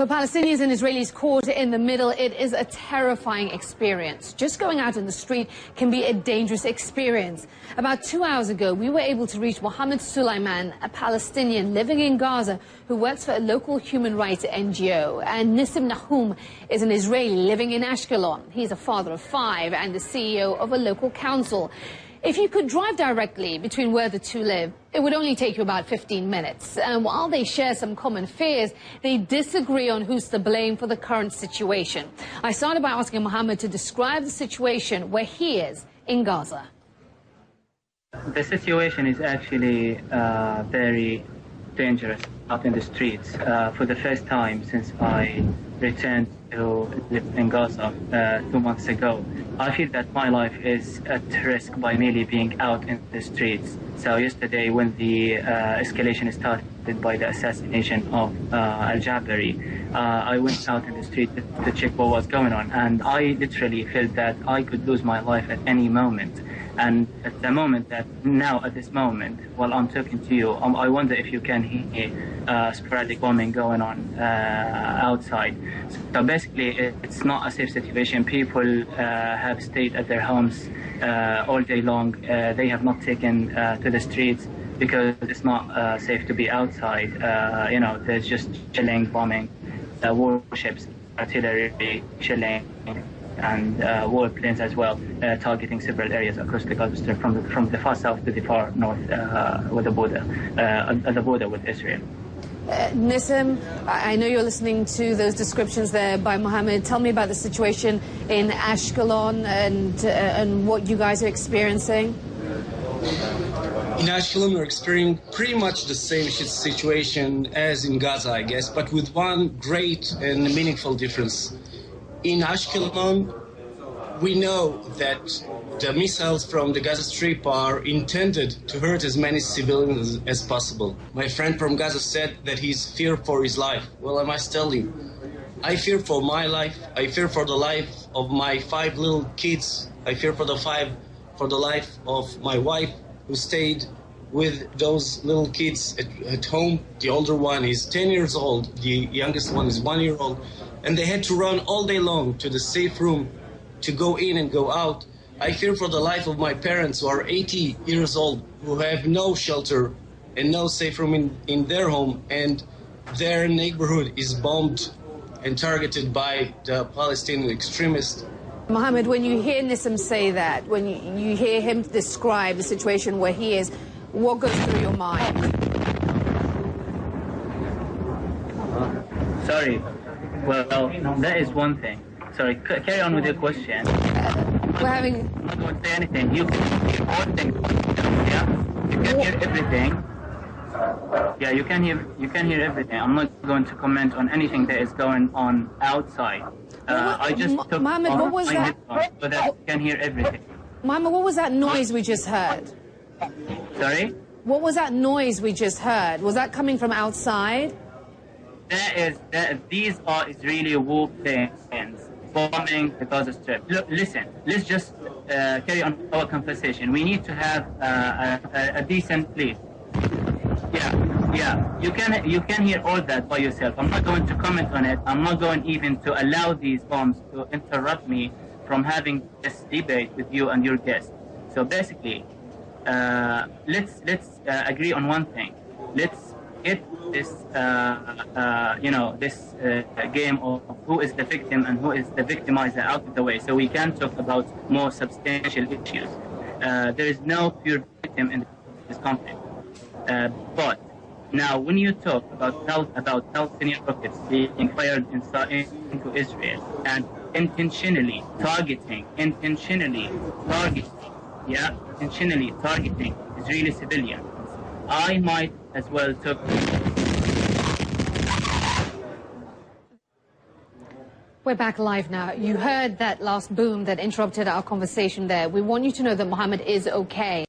For Palestinians and Israelis caught in the middle, it is a terrifying experience. Just going out in the street can be a dangerous experience. About 2 hours ago, we were able to reach Mohammed Sulaiman, a Palestinian living in Gaza who works for a local human rights NGO. And Nissim Nahum is an Israeli living in Ashkelon. He's a father of 5 and the CEO of a local council. If you could drive directly between where the two live, it would only take you about 15 minutes. And while they share some common fears, they disagree on who's to blame for the current situation. I started by asking Mohammed to describe the situation where he is in Gaza. The situation is actually very dangerous out in the streets. For the first time since I returned to live in Gaza 2 months ago, I feel that my life is at risk by merely being out in the streets. So yesterday, when the escalation started by the assassination of Al-Jabari, I went out in the street to check what was going on, and I literally felt that I could lose my life at any moment. And at the moment that now, at this moment, while I'm talking to you, I wonder if you can hear sporadic bombing going on outside. So basically, it's not a safe situation. People have stayed at their homes all day long. They have not taken to the streets because it's not safe to be outside. You know, there's just chilling, bombing, warships, artillery, chilling, and warplanes as well, targeting several areas across the Gaza Strip, from the far south to the far north, with the border, at the border with Israel. Nissim, I know you're listening to those descriptions there by Mohammed. Tell me about the situation in Ashkelon and what you guys are experiencing. In Ashkelon, we're experiencing pretty much the same situation as in Gaza, I guess, but with one great and meaningful difference. In Ashkelon, we know that the missiles from the Gaza Strip are intended to hurt as many civilians as possible. My friend from Gaza said that he's feared for his life. Well, I must tell you, I fear for my life. I fear for the life of my 5 little kids. I fear for the life of my wife, who stayed with those little kids at home. The older one is 10 years old. The youngest one is 1 year old. And they had to run all day long to the safe room to go in and go out. I fear for the life of my parents, who are 80 years old, who have no shelter and no safe room in their home, and their neighborhood is bombed and targeted by the Palestinian extremists. Mohammed, when you hear Nissim say that, when you hear him describe the situation where he is, what goes through your mind? Sorry. Well, that is one thing. Sorry, carry on with your question. I'm not going to say anything. You can hear all things. Yeah, you can hear everything. Yeah, you can hear everything. I'm not going to comment on anything that is going on outside. I just took Mohammed, what was my that? headphones so that you can hear everything. Mohammed, what was that noise we just heard? Sorry? What was that noise we just heard? Was that coming from outside? These are Israeli warplanes bombing the Gaza Strip. Look, listen, let's just carry on our conversation. We need to have a decent place. Yeah. You can hear all that by yourself. I'm not going to comment on it. I'm not going even to allow these bombs to interrupt me from having this debate with you and your guests. So basically, let's agree on one thing. Let's get this this game of who is the victim and who is the victimizer out of the way, so we can talk about more substantial issues. There is no pure victim in this conflict. But now, when you talk about Palestinian rockets being fired into Israel and intentionally targeting Israeli civilians, I might as well talk. We're back live now. You heard that last boom that interrupted our conversation there. We want you to know that Mohammed is okay.